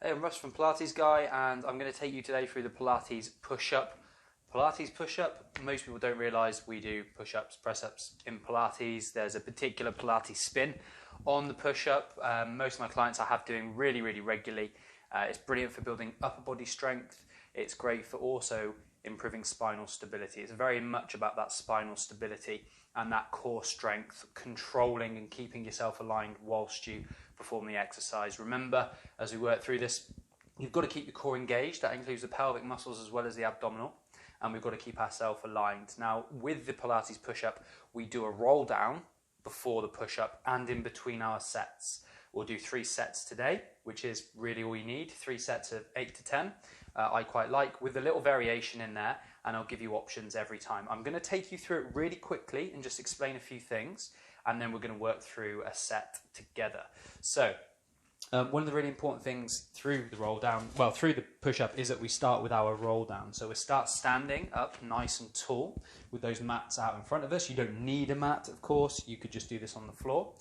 Hey, I'm Russ from Pilates Guy, and I'm going to take you today through the Pilates push-up. Pilates push-up, most people don't realise we do push-ups, press-ups in Pilates. There's a particular Pilates spin on the push-up. Most of my clients I have doing really regularly. It's brilliant for building upper body strength. It's great for also improving spinal stability. It's very much about that spinal stability and that core strength, controlling and keeping yourself aligned whilst you perform the exercise. Remember, as we work through this, you've got to keep the core engaged. That includes the pelvic muscles as well as the abdominal, and we've got to keep ourselves aligned. Now, with the Pilates push-up, we do a roll down before the push-up and in between our sets. We'll do 3 sets today, which is really all you need. 3 sets of 8 to 10. I quite like, with a little variation in there, and I'll give you options every time. I'm going to take you through it really quickly and just explain a few things, and then we're going to work through a set together. So, one of the really important things through the roll down, well, through the push-up, is that we start with our roll down. So we start standing up nice and tall with those mats out in front of us. You don't need a mat, of course. You could just do this on the floor.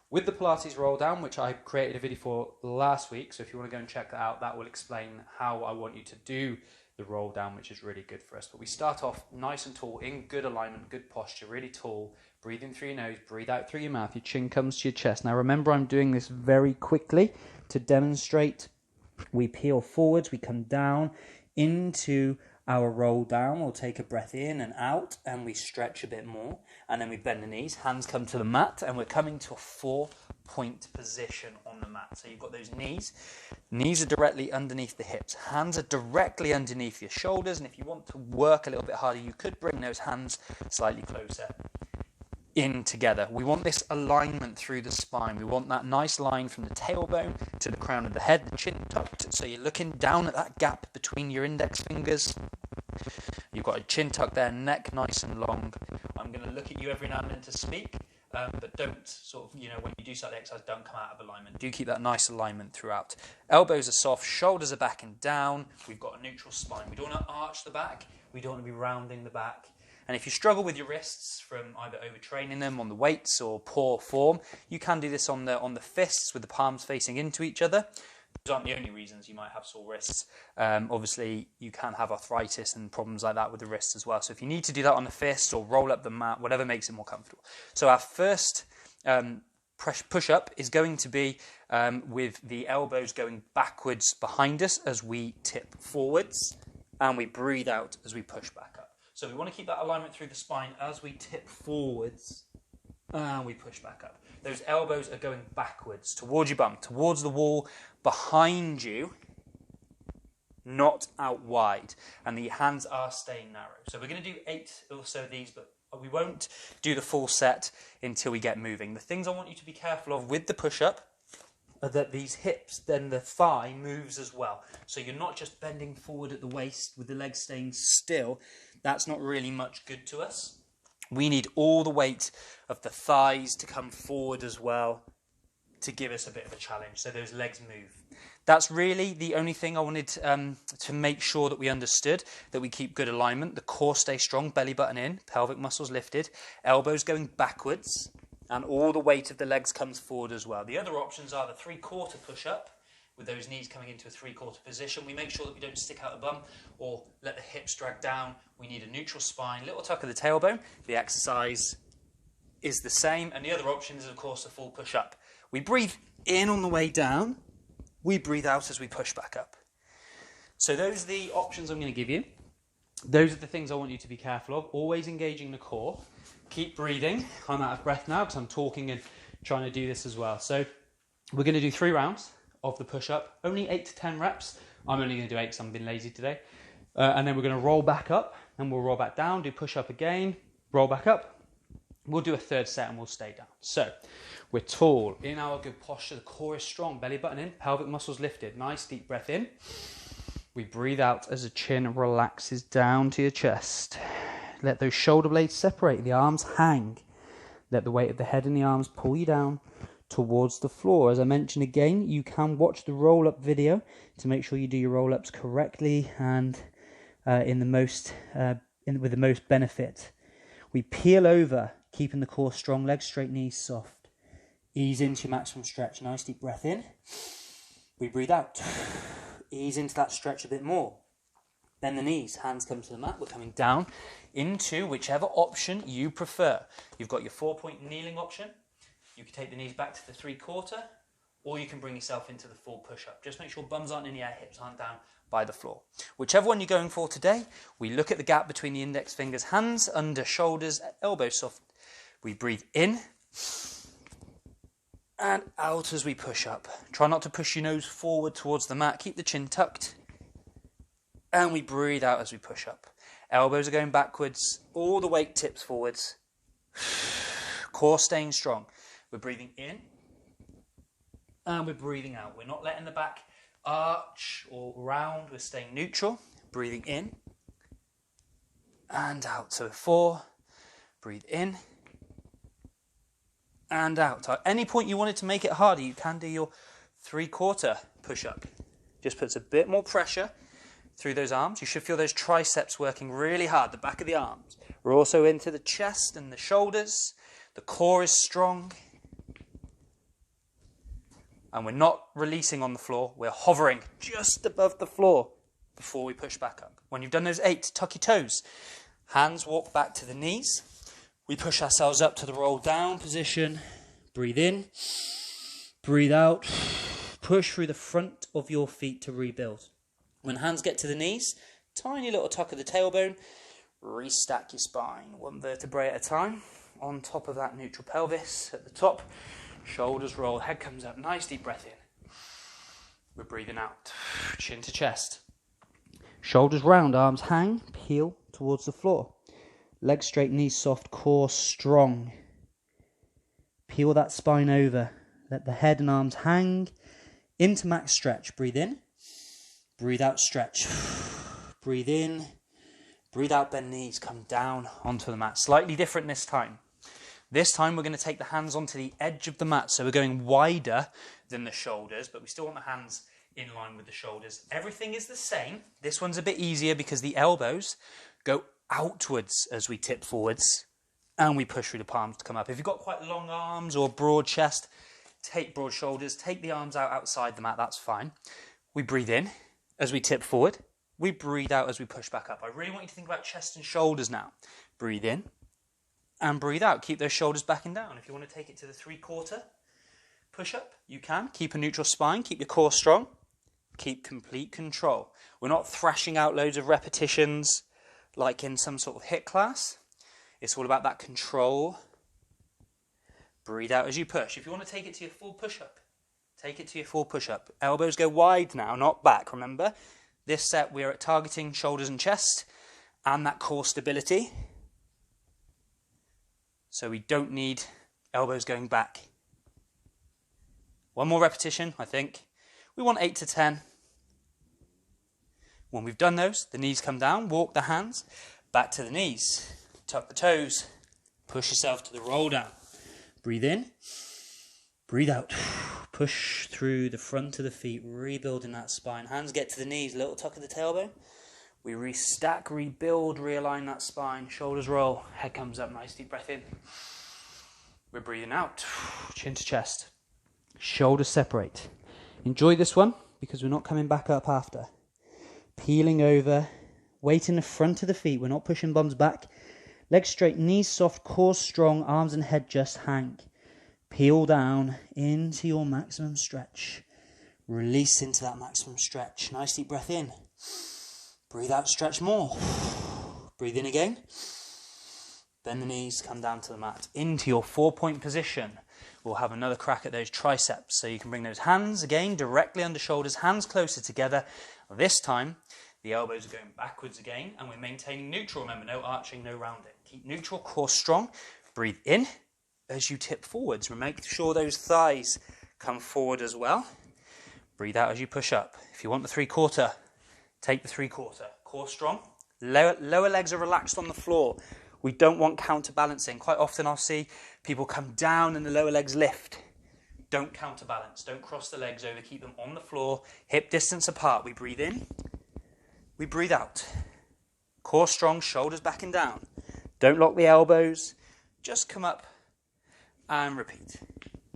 With the Pilates roll down, which I created a video for last week, so if you want to go and check that out, that will explain how I want you to do the roll down, which is really good for us. But we start off nice and tall, in good alignment, good posture, really tall, breathing through your nose, breathe out through your mouth, your chin comes to your chest. Now remember, I'm doing this very quickly to demonstrate. We peel forwards, we come down into our roll down. We'll take a breath in and out, and we stretch a bit more, and then we bend the knees, hands come to the mat, and we're coming to a 4-point position on the mat. So you've got those knees are directly underneath the hips, hands are directly underneath your shoulders, and if you want to work a little bit harder, you could bring those hands slightly closer in together. We want this alignment through the spine. We want that nice line from the tailbone to the crown of the head, the chin tucked, so you're looking down at that gap between your index fingers. You've got a chin tuck there, neck nice and long. I'm going to look at you every now and then to speak, but don't sort of, when you do start the exercise, don't come out of alignment. Do keep that nice alignment throughout. Elbows are soft, shoulders are back and down. We've got a neutral spine. We don't want to arch the back. We don't want to be rounding the back. And if you struggle with your wrists from either overtraining them on the weights or poor form, you can do this on the fists with the palms facing into each other. Those aren't the only reasons you might have sore wrists. Obviously, you can have arthritis and problems like that with the wrists as well. So if you need to do that on the fists or roll up the mat, whatever makes it more comfortable. So our first push-up is going to be with the elbows going backwards behind us as we tip forwards, and we breathe out as we push back up. So we want to keep that alignment through the spine as we tip forwards and we push back up. Those elbows are going backwards, towards your bum, towards the wall, behind you, not out wide. And the hands are staying narrow. So we're going to do 8 or so of these, but we won't do the full set until we get moving. The things I want you to be careful of with the push-up are that these hips, then the thigh moves as well. So you're not just bending forward at the waist with the legs staying still. That's not really much good to us. We need all the weight of the thighs to come forward as well to give us a bit of a challenge, so those legs move. That's really the only thing I wanted to make sure that we understood, that we keep good alignment, the core stays strong, belly button in, pelvic muscles lifted, elbows going backwards, and all the weight of the legs comes forward as well. The other options are the 3/4 push-up, with those knees coming into a 3/4 position. We make sure that we don't stick out the bum or let the hips drag down. We need a neutral spine, little tuck of the tailbone. The exercise is the same. And the other option is, of course, a full push-up. We breathe in on the way down. We breathe out as we push back up. So those are the options I'm going to give you. Those are the things I want you to be careful of. Always engaging the core. Keep breathing. I'm out of breath now because I'm talking and trying to do this as well. So we're going to do 3 rounds of the push-up, only 8 to 10 reps. I'm only going to do 8 because I'm being lazy today. And then we're going to roll back up, and we'll roll back down, do push-up again, roll back up. We'll do a 3rd set and we'll stay down. So we're tall, in our good posture, the core is strong, belly button in, pelvic muscles lifted. Nice deep breath in. We breathe out as the chin relaxes down to your chest. Let those shoulder blades separate, the arms hang. Let the weight of the head and the arms pull you down towards the floor. As I mentioned again, you can watch the roll-up video to make sure you do your roll-ups correctly and with the most benefit. We peel over, keeping the core strong, legs straight, knees soft. Ease into your maximum stretch. Nice deep breath in. We breathe out. Ease into that stretch a bit more. Bend the knees, hands come to the mat. We're coming down into whichever option you prefer. You've got your 4-point kneeling option. You can take the knees back to the 3/4, or you can bring yourself into the full push-up. Just make sure bums aren't in the air, hips aren't down by the floor. Whichever one you're going for today, we look at the gap between the index fingers, hands under shoulders, elbows soft. We breathe in and out as we push up. Try not to push your nose forward towards the mat. Keep the chin tucked. And we breathe out as we push up. Elbows are going backwards. All the weight tips forwards. Core staying strong. We're breathing in. And we're breathing out. We're not letting the back arch or round. We're staying neutral. Breathing in. And out. So 4. Breathe in. And out. At any point you wanted to make it harder, you can do your 3/4 push-up. Just puts a bit more pressure through those arms. You should feel those triceps working really hard, the back of the arms. We're also into the chest and the shoulders. The core is strong. And we're not releasing on the floor. We're hovering just above the floor before we push back up. When you've done those 8, tuck your toes. Hands walk back to the knees. We push ourselves up to the roll down position. Breathe in. Breathe out. Push through the front of your feet to rebuild. When hands get to the knees, tiny little tuck of the tailbone. Restack your spine, 1 vertebrae at a time. On top of that neutral pelvis at the top. Shoulders roll, head comes up. Nice deep breath in. We're breathing out. Chin to chest. Shoulders round, arms hang, peel towards the floor. Legs straight, knees soft, core strong. Peel that spine over. Let the head and arms hang into max stretch. Breathe in. Breathe out, stretch. Breathe in. Breathe out, bend knees. Come down onto the mat. Slightly different this time. This time we're going to take the hands onto the edge of the mat. So we're going wider than the shoulders, but we still want the hands in line with the shoulders. Everything is the same. This one's a bit easier because the elbows go outwards as we tip forwards and we push through the palms to come up. If you've got quite long arms or broad chest, take broad shoulders, take the arms out outside the mat, that's fine. We breathe in as we tip forward. We breathe out as we push back up. I really want you to think about chest and shoulders now. Breathe in and breathe out. Keep those shoulders back and down. If you want to take it to the 3/4 push-up, you can. Keep a neutral spine, keep your core strong, keep complete control. We're not thrashing out loads of repetitions like in some sort of HIIT class. It's all about that control. Breathe out as you push. If you want to take it to your full push-up, take it to your full push-up. Elbows go wide now, not back, remember? This set we're at targeting shoulders and chest and that core stability. So we don't need elbows going back. 1 more repetition, I think. We want 8 to 10. When we've done those, the knees come down, walk the hands back to the knees. Tuck the toes, push yourself to the roll down. Breathe in, breathe out. Push through the front of the feet, rebuilding that spine. Hands get to the knees, little tuck of the tailbone. We restack, rebuild, realign that spine. Shoulders roll, head comes up, nice deep breath in. We're breathing out, chin to chest. Shoulders separate. Enjoy this one because we're not coming back up after. Peeling over, weight in the front of the feet. We're not pushing bums back. Legs straight, knees soft, core strong, arms and head just hang. Peel down into your maximum stretch. Release into that maximum stretch. Nice deep breath in. Breathe out, stretch more. Breathe in again. Bend the knees, come down to the mat. Into your 4-point position. We'll have another crack at those triceps. So you can bring those hands again directly under shoulders, hands closer together. This time, the elbows are going backwards again, and we're maintaining neutral. Remember, no arching, no rounding. Keep neutral, core strong. Breathe in as you tip forwards. Make sure those thighs come forward as well. Breathe out as you push up. If you want the 3/4, take the 3/4. Core strong. Lower legs are relaxed on the floor. We don't want counterbalancing. Quite often I'll see people come down and the lower legs lift. Don't counterbalance. Don't cross the legs over. Keep them on the floor, hip distance apart. We breathe in. We breathe out. Core strong, shoulders back and down. Don't lock the elbows. Just come up and repeat.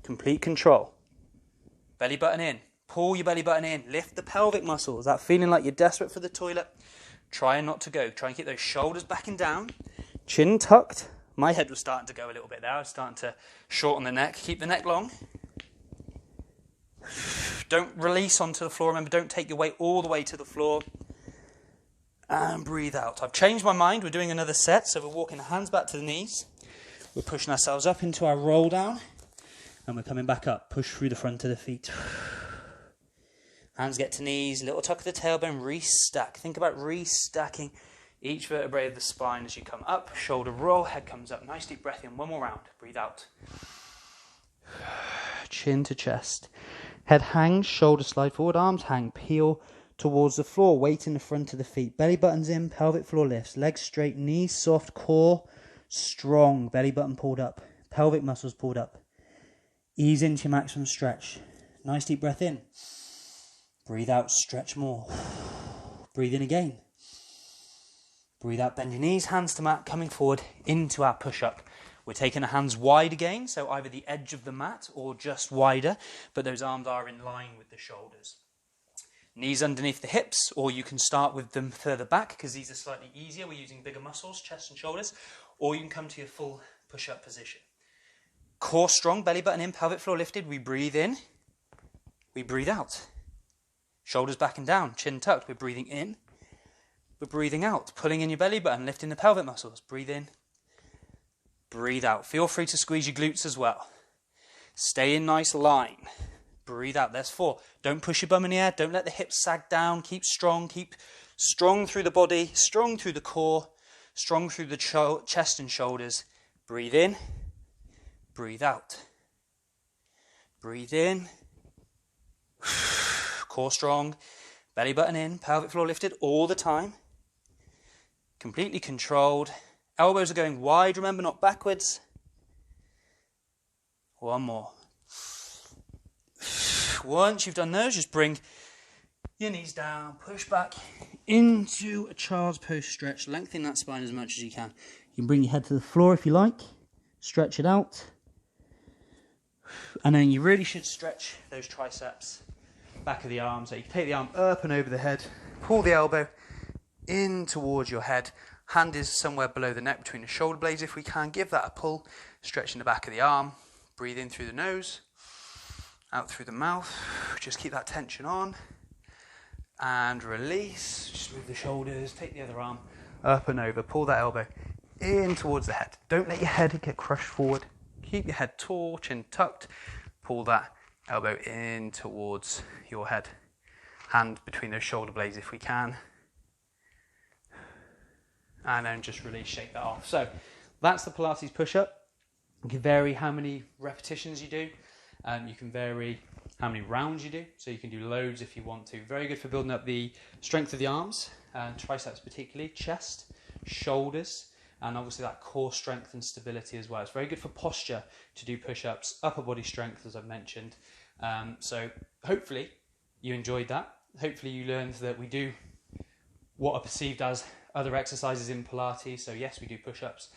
Complete control. Belly button in. Pull your belly button in. Lift the pelvic muscles. That feeling like you're desperate for the toilet. Try not to go. Try and keep those shoulders back and down. Chin tucked. My head was starting to go a little bit there. I was starting to shorten the neck. Keep the neck long. Don't release onto the floor. Remember, don't take your weight all the way to the floor. And breathe out. I've changed my mind. We're doing another set. So we're walking the hands back to the knees. We're pushing ourselves up into our roll down. And we're coming back up. Push through the front of the feet. Hands get to knees. Little tuck of the tailbone. Restack. Think about restacking each vertebrae of the spine as you come up. Shoulder roll. Head comes up. Nice deep breath in. One more round. Breathe out. Chin to chest. Head hangs. Shoulders slide forward. Arms hang. Peel towards the floor. Weight in the front of the feet. Belly buttons in. Pelvic floor lifts. Legs straight. Knees soft. Core strong. Belly button pulled up. Pelvic muscles pulled up. Ease into your maximum stretch. Nice deep breath in. Breathe out, stretch more. Breathe in again. Breathe out, bend your knees, hands to mat, coming forward into our push-up. We're taking the hands wide again, so either the edge of the mat or just wider, but those arms are in line with the shoulders. Knees underneath the hips, or you can start with them further back because these are slightly easier. We're using bigger muscles, chest and shoulders, or you can come to your full push-up position. Core strong, belly button in, pelvic floor lifted. We breathe in, we breathe out. Shoulders back and down, chin tucked. We're breathing in, we're breathing out. Pulling in your belly button, lifting the pelvic muscles. Breathe in, breathe out. Feel free to squeeze your glutes as well. Stay in nice line. Breathe out. There's 4. Don't push your bum in the air. Don't let the hips sag down. Keep strong through the body, strong through the core, strong through the chest and shoulders. Breathe in, breathe out. Breathe in. Core strong, belly button in, pelvic floor lifted all the time. Completely controlled. Elbows are going wide, remember, not backwards. One more. Once you've done those, just bring your knees down, push back into a child's pose stretch. Lengthen that spine as much as you can. You can bring your head to the floor if you like. Stretch it out. And then you really should stretch those triceps. Back of the arm, so you can take the arm up and over the head, pull the elbow in towards your head, hand is somewhere below the neck between the shoulder blades if we can, give that a pull, stretching the back of the arm, breathe in through the nose, out through the mouth, just keep that tension on, and release, just move the shoulders, take the other arm up and over, pull that elbow in towards the head, don't let your head get crushed forward, keep your head tall, chin tucked, pull that elbow in towards your head. Hand between those shoulder blades if we can. And then just release, shake that off. So that's the Pilates push-up. You can vary how many repetitions you do. You can vary how many rounds you do. So you can do loads if you want to. Very good for building up the strength of the arms, and triceps particularly, chest, shoulders, and obviously that core strength and stability as well. It's very good for posture to do push-ups, upper body strength as I've mentioned. So hopefully you enjoyed that. Hopefully you learned that we do what are perceived as other exercises in Pilates. So yes, we do push-ups.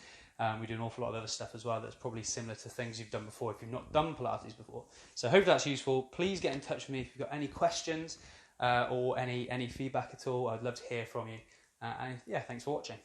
We do an awful lot of other stuff as well that's probably similar to things you've done before if you've not done Pilates before. So hopefully that's useful. Please get in touch with me if you've got any questions or any feedback at all. I'd love to hear from you. And yeah, thanks for watching.